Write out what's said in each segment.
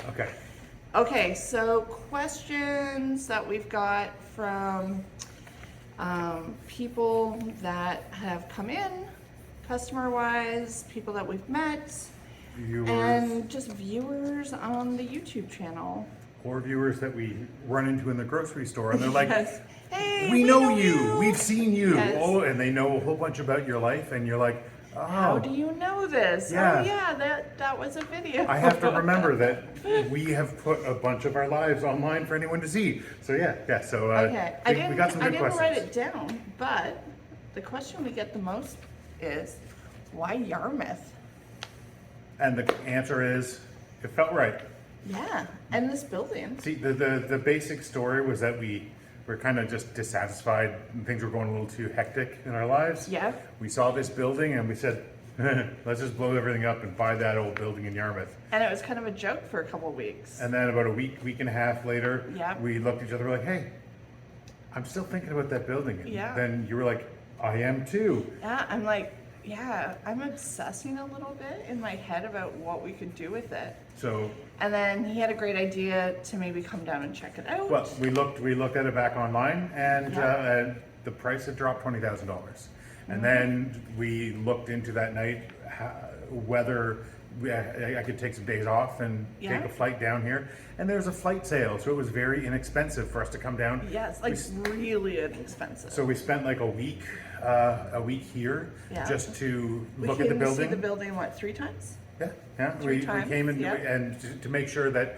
Okay. Okay, so questions that we've got from people that have come in, customer-wise, people that we've met, Viewers and just viewers on the YouTube channel. or viewers that we run into in the grocery store, and they're like, Yes. Hey, we know you, we've seen you. Yes. Oh, and they know a whole bunch about your life, and you're like, oh. How do you know this? Yeah. Oh yeah, that was a video. I have to remember that we have put a bunch of our lives online for anyone to see. So yeah. So Okay, I we got some good didn't questions. write it down, but the question we get the most is, why Yarmouth? And the answer is, it felt right. Yeah, and this building. See, the basic story was that we were kind of just dissatisfied and things were going a little too hectic in our lives. Yeah. We saw this building and we said, let's just blow everything up and buy that old building in Yarmouth. And it was kind of a joke for a couple of weeks. And then about a week and a half later, Yep. we looked at each other like, hey, I'm still thinking about that building. And Yeah. then you were like, I am too. Yeah, I'm like, yeah, I'm obsessing a little bit in my head about what we could do with it. So, And then he had a great idea to maybe come down and check it out. well, we looked at it back online, and Yeah. and the price had dropped $20,000. And Mm-hmm. then we looked into that night whether I could take some days off and Yeah. take a flight down here. And there was a flight sale, so it was very inexpensive for us to come down. Yes, like really inexpensive. So we spent like a week here Yeah. just to we look at the came to building. see the building, what, 3 times? Yeah. Three We times, came in yeah. and to make sure that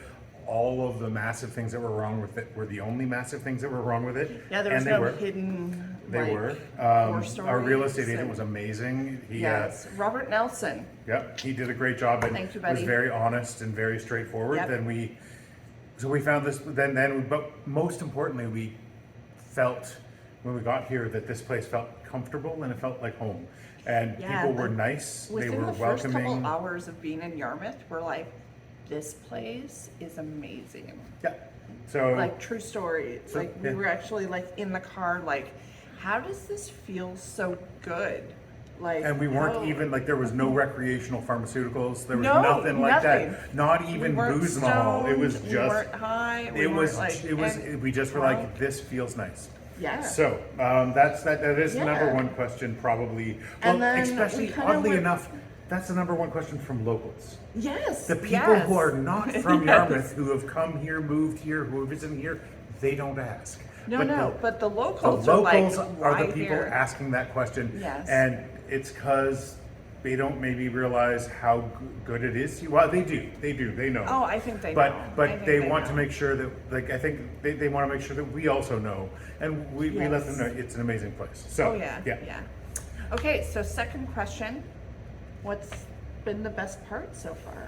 all of the massive things that were wrong with it were the only massive things that were wrong with it. Yeah, there was and they no were. hidden. They like, were. horror Our real stories estate agent and- was amazing. He, Yes, Robert Nelson. yep, he did a great job and Thank you, was buddy. very honest and very straightforward. Yep. Then we found this. But most importantly, we felt when we got here that this place felt comfortable and it felt like home. And Yeah, people were like, nice. They Within were the first welcoming. couple hours of being in Yarmouth, we're like, this place is amazing. Yeah. So Like, true story. So, Like, we yeah. were actually like in the car, like, how does this feel so good? Like, and we weren't how- even like there was no recreational pharmaceuticals. There was No, nothing like nothing. that. Not even we weren't booze in the hall. It was stoned, just. we weren't high. We It weren't, was. like, It was. and We just were drunk. like, this feels nice. Yeah. So that is the number Yeah. one question probably. And Well, then especially we kinda oddly went- enough, that's the number one question from locals. Yes. The people yes. who are not from Yes. Yarmouth, who have come here, moved here, who are visiting here, they don't ask. No, but the The locals, locals are are like, the people here? asking that question. Yes. And it's because they don't maybe realize how good it is. Well, they do. They know. Oh, I think they but know. I but think they want to know. make sure that, like, I think they want to make sure that we also know, and we let Yes. them know it's an amazing place. So Oh yeah. Okay, so second question, what's been the best part so far?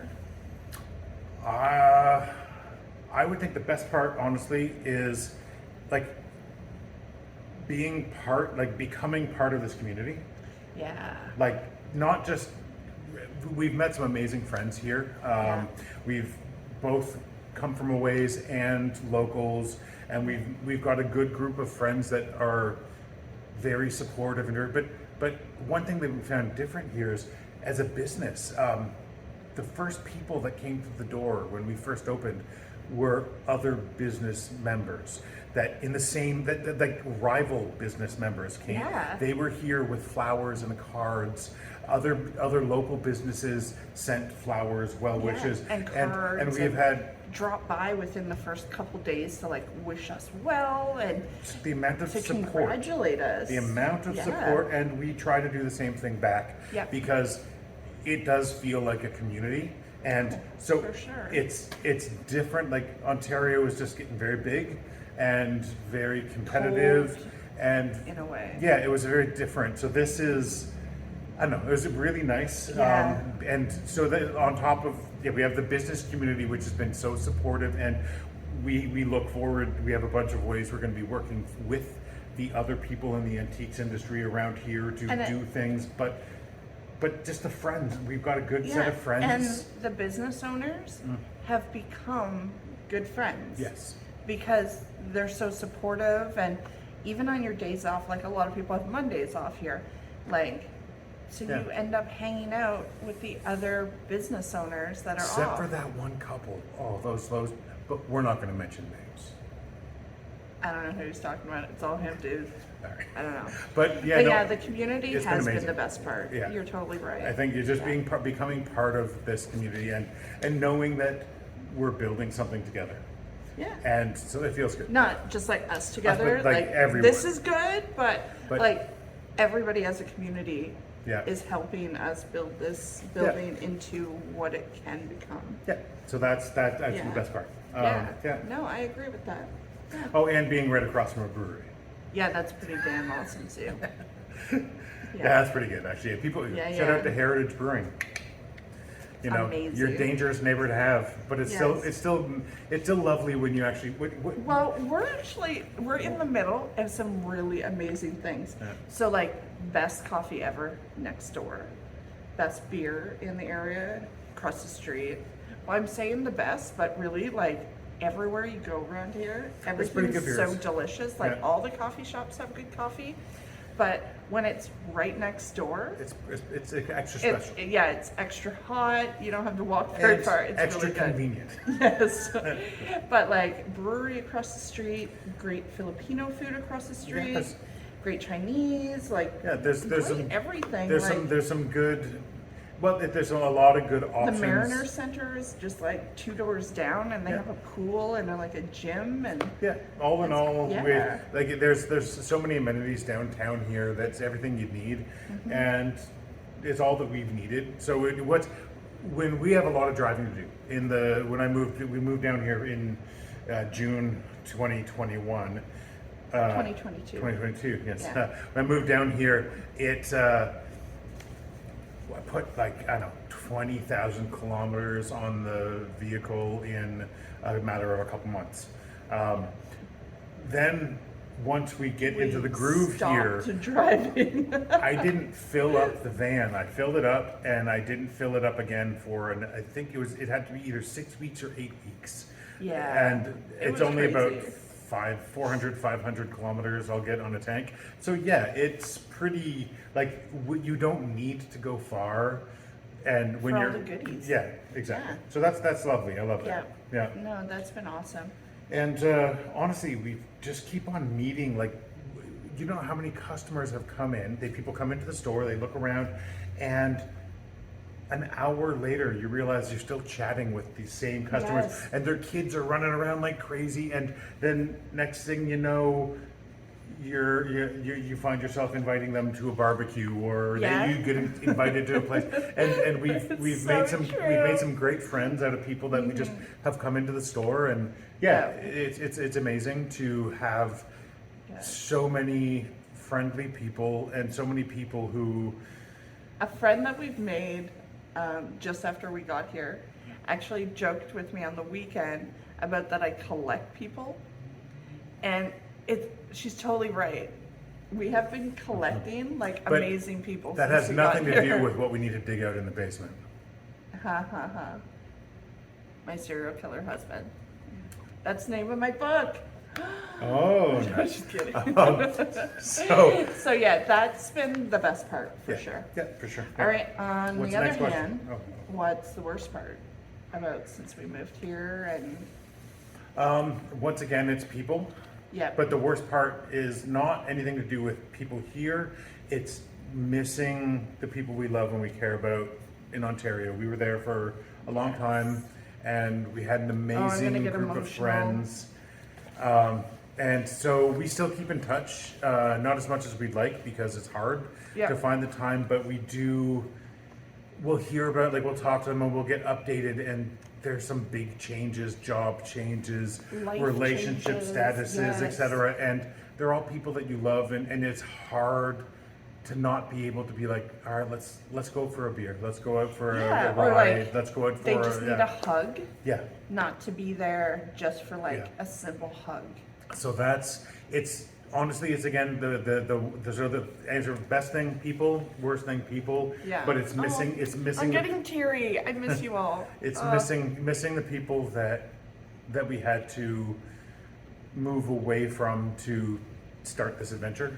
I would think the best part, honestly, is like becoming part of this community. Yeah. Like, not just, we've met some amazing friends here. We've both come from a ways and locals, and we've got a good group of friends that are very supportive but one thing that we found different here is, as a business, the first people that came to the door when we first opened were other business members that in the same that like rival business members came. Yeah. They were here with flowers and cards. Other local businesses sent flowers, well wishes, and cards, and we've had drop by within the first couple days to like wish us well and the amount of to support. congratulate us. The amount of Yeah. support, and we try to do the same thing back. Yep. Because it does feel like a community, and so For sure. it's different. Like, Ontario is just getting very big and very competitive, Cold, and in a way. yeah, it was very different. So this is, I don't know, it was really nice. Yeah. And so on top of, we have the business community, which has been so supportive, and we look forward. We have a bunch of ways we're going to be working with the other people in the antiques industry around here to And do things, but just the friends. We've got a good set of friends. And the business owners have become good friends. Yes. Because they're so supportive, and even on your days off, like a lot of people have Mondays off here, like So Yeah. you end up hanging out with the other business owners that are Except off. for that one couple. Oh, those, but we're not going to mention names. I don't know who he's talking about. It's all him, dude. All right. I don't know. But yeah, But no, yeah, the community it's has been amazing. the best part. Yeah. You're totally right. I think you're just Yeah. becoming part of this community and knowing that we're building something together. Yeah. And so it feels good. Not just like us together. but, like, everyone. This is good, but But- like everybody as a community Yeah. is helping us build this building into what it can become. Yeah. So that's the Yeah. best part. Yeah. Yeah. No, I agree with that. Yeah. Oh, and being right across from a brewery. Yeah, that's pretty damn awesome too. Yeah, that's pretty good actually. People Yeah, shout yeah. out to Heritage Brewing. You know, you're a Amazing. dangerous neighbor to have, but it's Yes. still lovely when you actually. Well, we're in the middle of some really amazing things. Yeah. So like best coffee ever next door, best beer in the area across the street. Well, I'm saying the best, but really like everywhere you go around here, It's pretty everything's good so beers. delicious. Like Yeah. all the coffee shops have good coffee, but when it's right next door, It's extra special. it's extra hot. You don't have to walk very And far. It's extra really good. convenient. Yes. But like brewery across the street, great Filipino food across the street, Yes. great Chinese, like Yeah, there's great some everything. there's like, some there's some good. Well, there's a lot of good the options. Mariner Center is just like 2 doors down, and they Yeah. have a pool and like a gym and Yeah, all in all, Yeah. there's so many amenities downtown here. That's everything you need, Mm-hmm. and it's all that we've needed. So when we have a lot of driving to do. We moved down here in June 2021. 2022. 2022, yes. Yeah. When I moved down here, I put like, I don't know, 20,000 kilometers on the vehicle in a matter of a couple months. Then once we get into the groove here, stopped driving. I didn't fill up the van. I filled it up and I didn't fill it up again I think it had to be either 6 weeks or 8 weeks. Yeah, And it it's was only about crazy. 500 kilometers I'll get on a tank. So yeah, it's pretty, like, you don't need to go far. And when For all you're, the goodies. yeah, exactly. Yeah. So that's lovely. I love Yeah. that. Yeah. No, that's been awesome. And honestly, we just keep on meeting. Like, you know how many customers have come in? People come into the store, they look around, and an hour later, you realize you're still chatting with these same customers, Yes. and their kids are running around like crazy. And then next thing you know, you find yourself inviting them to a barbecue, or Yeah. you get invited to a place, and we've so made some true. great friends out of people that we just have come into the store, and it's amazing to have so many friendly people and so many people who A friend that we've made just after we got here actually joked with me on the weekend about that I collect people, and she's totally right. We have been collecting like But amazing people. that since has we got nothing to here. do with what we need to dig out in the basement. Ha ha ha. My serial killer husband. That's the name of my book. Oh, I'm just kidding. so So yeah, that's been the best part for yeah, sure. yeah, for sure. All right. On What's the the other next question? hand, Oh. what's the worst part about since we moved here and Once again, it's people. yeah. But the worst part is not anything to do with people here. It's missing the people we love and we care about in Ontario. We were there for a long time, and we had an amazing get group of emotional. friends. And so we still keep in touch, not as much as we'd like because it's hard Yeah. to find the time, but we do. We'll hear about, like, we'll talk to them and we'll get updated, and there's some big changes, job changes, Life relationship changes, statuses, yes. etc. And they're all people that you love, and it's hard to not be able to be like, all right, let's go for a beer, let's go out for Yeah, a or, ride, like, let's go out for They just need yeah. a hug, Yeah. not to be there just for like Yeah. a simple hug. So it's honestly, it's again the sort of the answer of best thing people, worst thing people. Yeah. But it's missing. Oh, It's missing. I'm getting teary. I miss you all. It's missing the people that we had to move away from to start this adventure.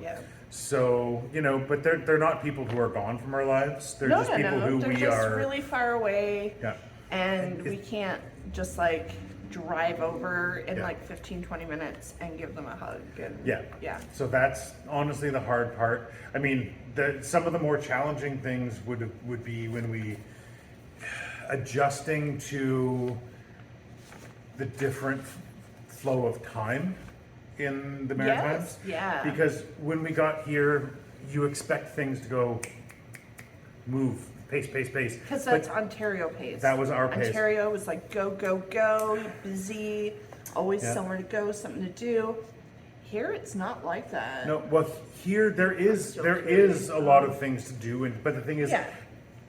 Yeah. So, you know, but they're not people who are gone from our lives. They're just people who They're we just are. really far away. Yeah. And we can't just like drive over in Yeah. like 15-20 minutes and give them a hug. And Yeah. So that's honestly the hard part. I mean, some of the more challenging things would be when we adjusting to the different flow of time in the Maritimes. Yes, yeah. Because when we got here, you expect things to go move, pace. Because that's Ontario pace. That was our pace. Ontario was like go, busy, always somewhere to go, something to do. Here it's not like that. No, well, here there is a lot of things to do, but the thing is,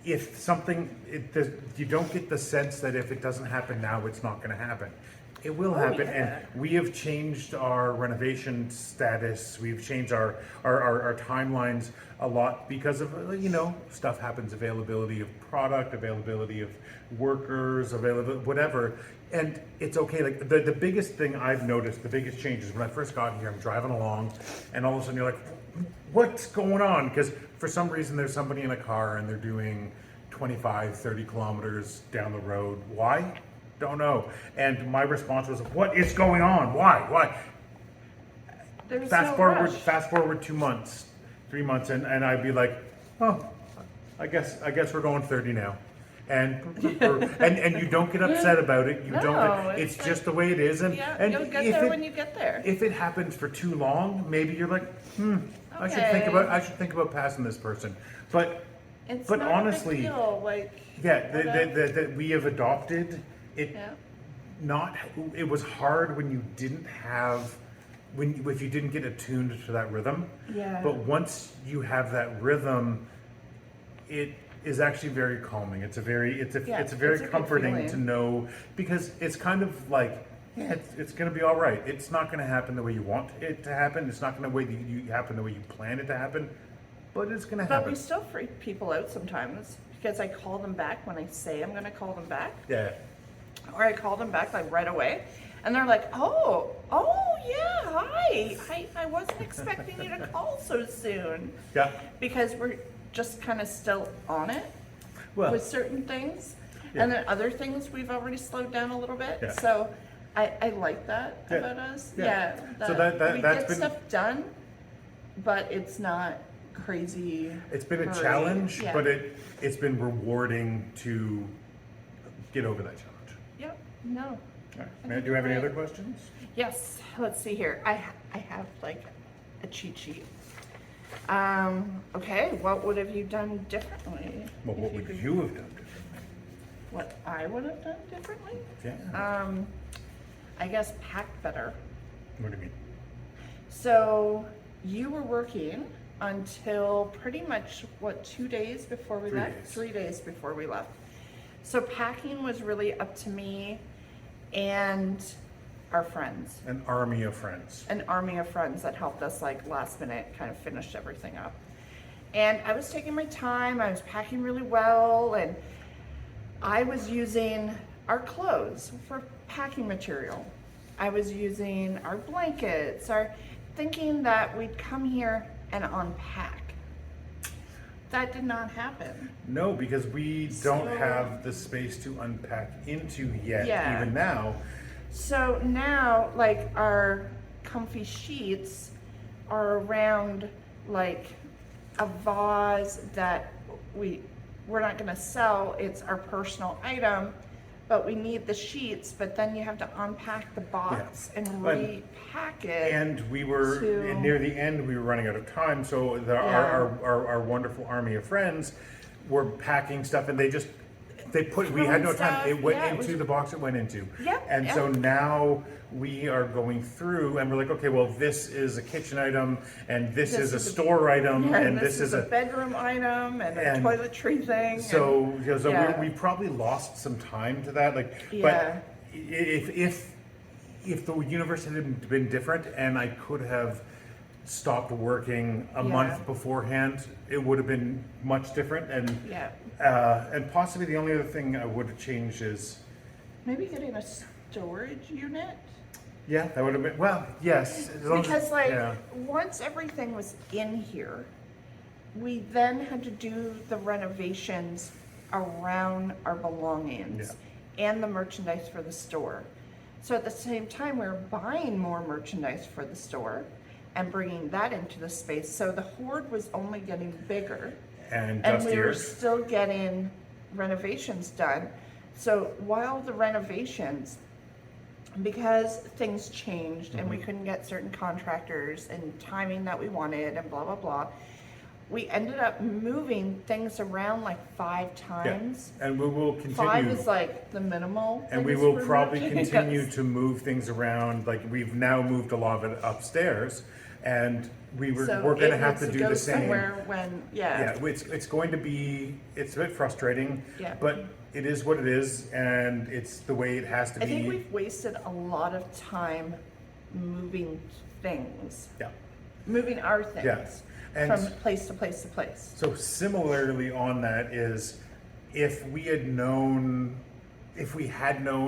if something, you don't get the sense that if it doesn't happen now, it's not going to happen. It will happen, and we have changed our renovation status. We've changed our timelines a lot because of, you know, stuff happens, availability of product, availability of workers, availability, whatever. And it's okay. Like the biggest thing I've noticed, the biggest change is when I first got here, I'm driving along, and all of a sudden you're like, what's going on? Because for some reason there's somebody in a car and they're doing 25, 30 kilometers down the road. Why? Don't know. And my response was, what is going on? Why? There's Fast no rush. forward 2 months, 3 months, and I'd be like, oh, I guess we're going 30 now. And and you don't get upset about it. You don't. It's like, just the way it is. And you'll get there when you get there. If it happens for too long, maybe you're like, I should think about passing this person. But It's but not honestly, a big deal. Like, that we have adopted it. yeah. It was hard when you didn't have, if you didn't get attuned to that rhythm. Yeah. But once you have that rhythm, it is actually very calming. It's very it's a good comforting feeling. to know, because it's kind of like, it's going to be all right. It's not going to happen the way you want it to happen. It's not going to happen the way you plan it to happen, but it's going to happen. But we still freak people out sometimes because I call them back when I say I'm going to call them back. Yeah. Or I call them back like right away, and they're like, oh yeah, hi. I wasn't expecting you to call so soon. Yeah. Because we're just kind of still on it with certain things, Yeah. and then other things we've already slowed down a little bit. Yeah. So I like that about us. Yeah. Yeah. So we that's get been, stuff done, but it's not crazy. it's been a hurry. challenge, Yeah. but it's been rewarding to get over that challenge. Yep. No. All right. Do you have any other questions? Yes, let's see here. I have like a cheat sheet. Okay, what would have you done differently? Well, what if would could- you have done differently? What I would have done differently? Yeah. I guess pack better. What do you mean? So you were working until pretty much 2 days before we 3 left? days. 3 days before we left. So packing was really up to me and our friends. An army of friends. An army of friends that helped us like last minute kind of finish everything up. And I was taking my time, I was packing really well, and I was using our clothes for packing material. I was using our blankets, thinking that we'd come here and unpack. That did not happen. No, because we don't have the space to unpack into yet, even now. So now, like, our comfy sheets are around like a vase that we're not going to sell. It's our personal item, but we need the sheets. But then you have to unpack the box and repack it. And we were near the end. We were running out of time, so our wonderful army of friends were packing stuff, and we had no time. It went into the box it went into. Yep, And so now we are going through, and we're like, okay, well, this is a kitchen item, and this is a store item, and this is a bedroom item, and a toiletry thing. So we probably lost some time to that. But if the universe had been different, and I could have stopped working a month beforehand, it would have been much different. And possibly the only other thing I would have changed is maybe getting a storage unit. Yeah, that would have been, well, yes. As long as- Because like, yeah. once everything was in here, we then had to do the renovations around our belongings and the merchandise for the store. So at the same time, we were buying more merchandise for the store and bringing that into the space. So the hoard was only getting bigger. And And we were dustier. still getting renovations done. So while the renovations, because things changed and we couldn't get certain contractors and timing that we wanted and blah, blah, blah, we ended up moving things around like 5 Yeah. times. And we will 5 continue. is like the minimal. And we biggest will room probably we're continue doing. to move things around, like we've now moved a lot of it upstairs, and So we're gonna it have to needs do go the same. somewhere when, Yeah, it's going to be, it's a bit frustrating, Yeah. but it is what it is, and it's the way it has to I be. think we've wasted a lot of time moving things, Yeah, moving our things Yes. And from place to place to place. so similarly on that is, if we had known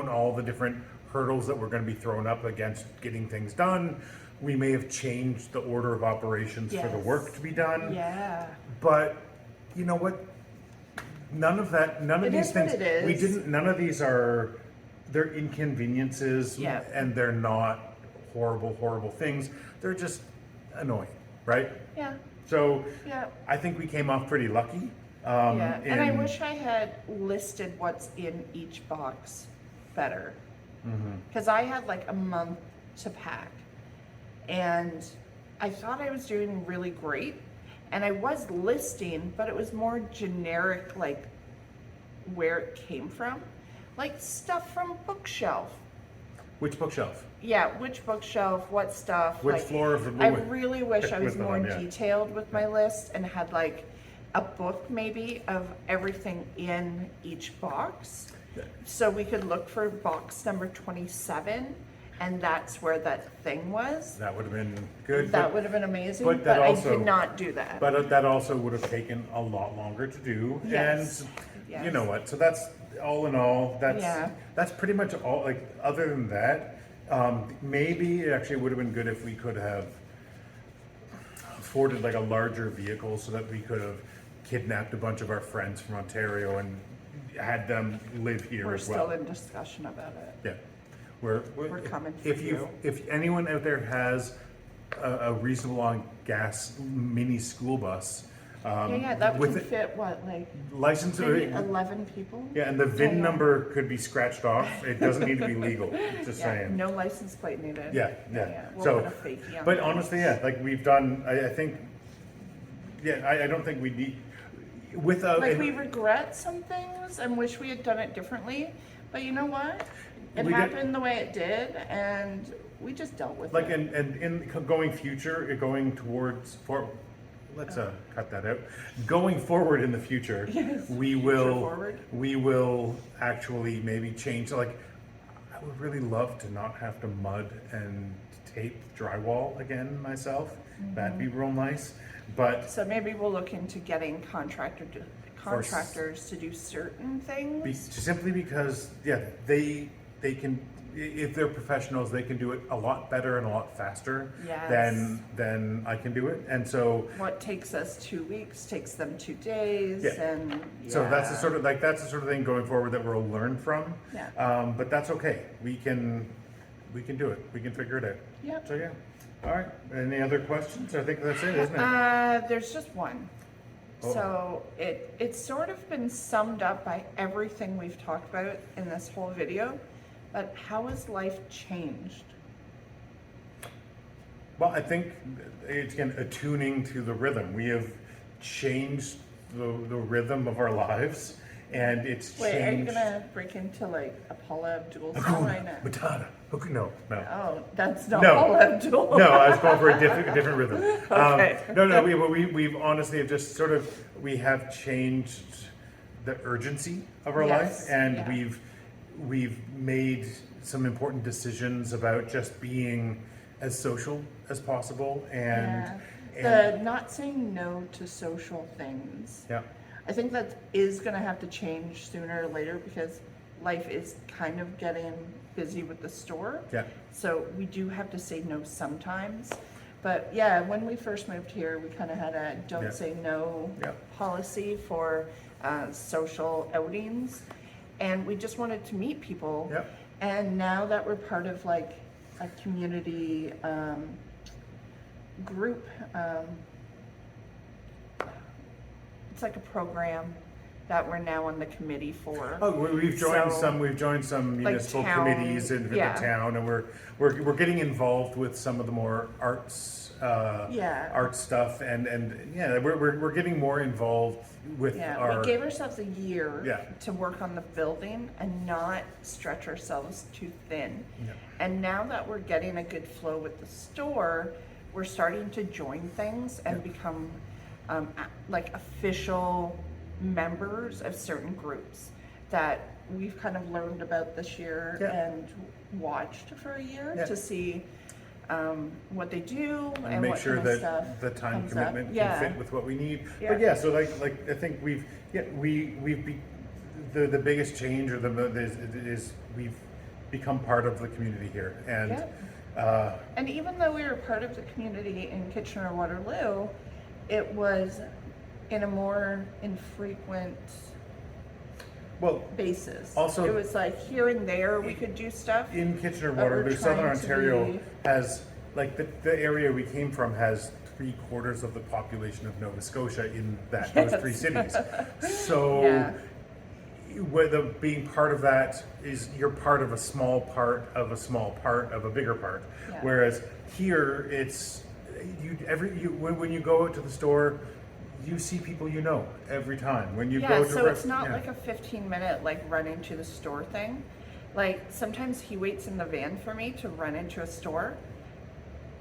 all the different hurdles that were gonna be thrown up against getting things done, we may have changed the order of operations for the Yes. work to be done. Yeah. But you know what? None of It these is what things, it is. none of these they're inconveniences, Yeah. and they're not horrible things. They're just annoying, right? Yeah. So Yeah. I think we came off pretty lucky. Yeah. And I in- wish I had listed what's in each box better. Because I had like a month to pack. And I thought I was doing really great. And I was listing, but it was more generic, like where it came from. Like stuff from bookshelf. Which bookshelf? Yeah, which bookshelf, what stuff. Which like, floor of the I with- really wish I was with the more one, yeah. detailed with my list and had like a book maybe of everything in each box. So we could look for box number 27, and that's where that thing was. That would have been good. That but- would have been amazing, but but, that I also- did not do that. But that also would have taken a lot longer to do. Yes. And you Yes. know what? So that's all in all, Yeah. that's pretty much all. Like, other than that, maybe it actually would have been good if we could have afforded like a larger vehicle so that we could have kidnapped a bunch of our friends from Ontario and had them live here We're as well. still in discussion about it. Yeah, we're coming for if you. If anyone out there has a reasonable on gas mini school bus, Yeah, that with would it- fit what, like license, maybe 11 people? yeah, and the VIN Yeah. number could be scratched off. It doesn't need to be legal. Just Yeah, saying. no license plate needed. Yeah. We'll So, put a fakie on but it. honestly, yeah, like we've done. I think. Yeah, I don't think we need. With a Like, we regret some things and wish we had done it differently, but you know what? It We did- happened the way it did, and we just dealt with like it. and in going towards for. Let's cut that out. Going forward in the future, Yes, we future will forward. we will actually maybe change. Like, I would really love to not have to mud and tape drywall again myself. That'd be real nice. But So maybe we'll look into getting contractors to do certain things. simply because, yeah, they can, if they're professionals, they can do it a lot better and a lot faster Yes. than I can do it. And so, What takes us 2 weeks takes them 2 days, Yeah. and so that's the yeah. sort of thing going forward that we'll learn from. Yeah. But that's okay. We can do it. We can figure it out. Yep. So yeah. All right. Any other questions? I think that's it, isn't it? There's just one. Oh. So it's sort of been summed up by everything we've talked about in this whole video, but how has life changed? Well, I think it's again attuning to the rhythm. We have changed the rhythm of our lives, and it's Wait, are you changed. gonna break into like a Paula Abdul song right now? Matata. Okay, no. Oh, that's not No. Paula Abdul. No, I was going for a different rhythm. Okay. No. We've honestly have just sort of we have changed the urgency of our Yes, life, and yeah. we've made some important decisions about just being as social as possible, and The not saying no to social things. yeah. I think that is gonna have to change sooner or later because life is kind of getting busy with the store. Yeah. So we do have to say no sometimes. But yeah, when we first moved here, we kind of had a don't Yeah. say no Yeah. policy for social outings. And we just wanted to meet people. Yeah. And now that we're part of like a community group, it's like a program that we're now on the committee for. Oh, we've joined So, some like municipal town, committees in the yeah. town, and we're getting involved with some of the more arts Yeah. art stuff, and yeah, we're getting more involved with Yeah, our. we gave ourselves a year Yeah. to work on the building and not stretch ourselves too thin. Yeah. And now that we're getting a good flow with the store, we're starting to join things and Yeah. become like official members of certain groups that we've kind of learned about this year Yeah. and watched for a year Yeah. to see what they do And and make what sure kind of that stuff the time comes commitment up. can Yeah. fit with what we need. Yeah. But yeah, so like I think the biggest change or is we've become part of the community here, and Yeah. And even though we were part of the community in Kitchener-Waterloo, it was in a more infrequent well, basis. Also- it was like here and there we could do stuff. in Kitchener But we're Waterloo, Southern trying to Ontario be- has like the area we came from has 3/4 of the population of Nova Scotia in those Yes. three cities. So Yeah. whether being part of that is you're part of a small part of a small part of a bigger part. Yeah. Whereas here it's when you go out to the store, you see people you know every time. When you Yeah, go to so it's not yeah. like a 15-minute like run into the store thing. Like sometimes he waits in the van for me to run into a store,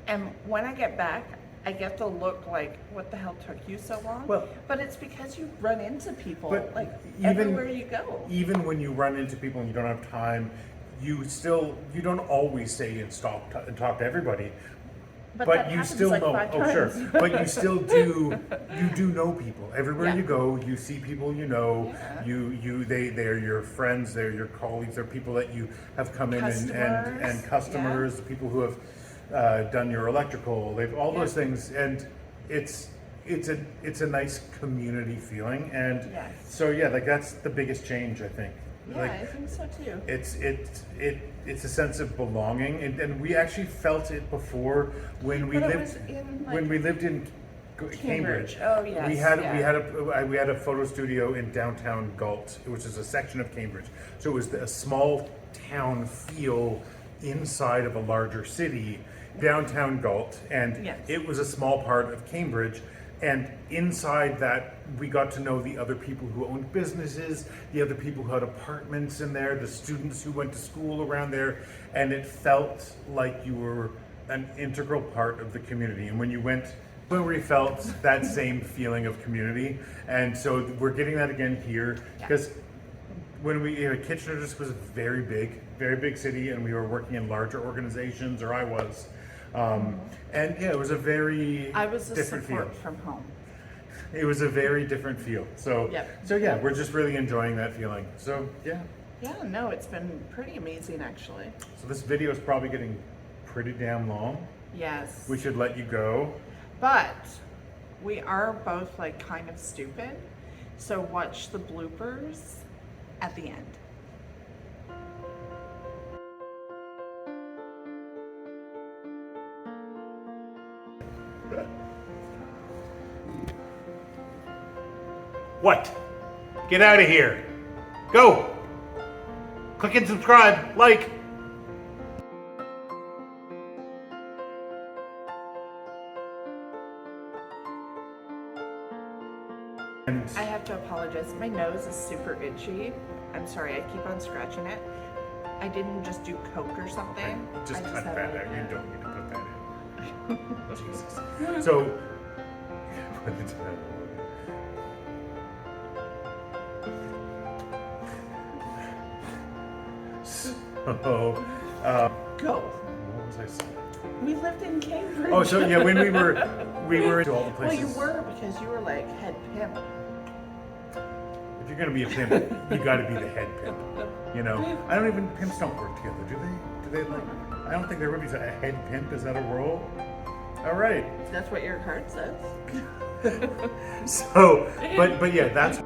and when I get back, I get the look like, "What the hell took you so long?" Well- but it's because you run into people But like even- everywhere you go. Even when you run into people and you don't have time, you don't always say and stop and talk to everybody. But But that you happens still like know. 5 Oh, sure. times. But you still do. You do know people everywhere Yeah. you go. You see people you know. Yeah. They're your friends. They're your colleagues. They're people that you have come in and Customers, customers. People who have done your electrical. They've all those Yeah. things, and it's a nice community feeling. And Yes. so yeah, like that's the biggest change I think. Yeah, Like, I think so too. it's a sense of belonging, and we actually felt it before when we But it lived was in, when like, we lived in Cambridge. Oh, yes, we had yeah. we had a photo studio in downtown Galt, which is a section of Cambridge. So it was a small town feel inside of a larger city, downtown Galt, and Yes. it was a small part of Cambridge. And inside that, we got to know the other people who owned businesses, the other people who had apartments in there, the students who went to school around there, and it felt like you were an integral part of the community. And when you went, we felt that same feeling of community. And so we're getting that again here, because when Kitchener just was a very big city, and we were working in larger organizations, or I was. And yeah, it was a very I was a different feel. support from home. It was a very different feel. So, Yep. so yeah, we're just really enjoying that feeling. So yeah, Yeah, no, it's been pretty amazing actually. so this video is probably getting pretty damn long. Yes. We should let you go. But we are both like kind of stupid. So watch the bloopers at the end. What? Get out of here. Go. Click and subscribe. Like. And I have to apologize. My nose is super itchy. I'm sorry, I keep on scratching it. I didn't just do Coke or something. just I cut have that it, out. yeah. You don't need to put that in. Jesus. So. So, Go. what was I saying? We lived in Cambridge. Oh, so yeah, when we were to all the Well, places. you were because you were like head pimp. If you're gonna be a pimp, you got to be the head pimp. You know, I don't even pimps don't work together, do they? Do they like? I don't think there would be a head pimp. Is that a role? All right. That's what your card says. So, but yeah, that's.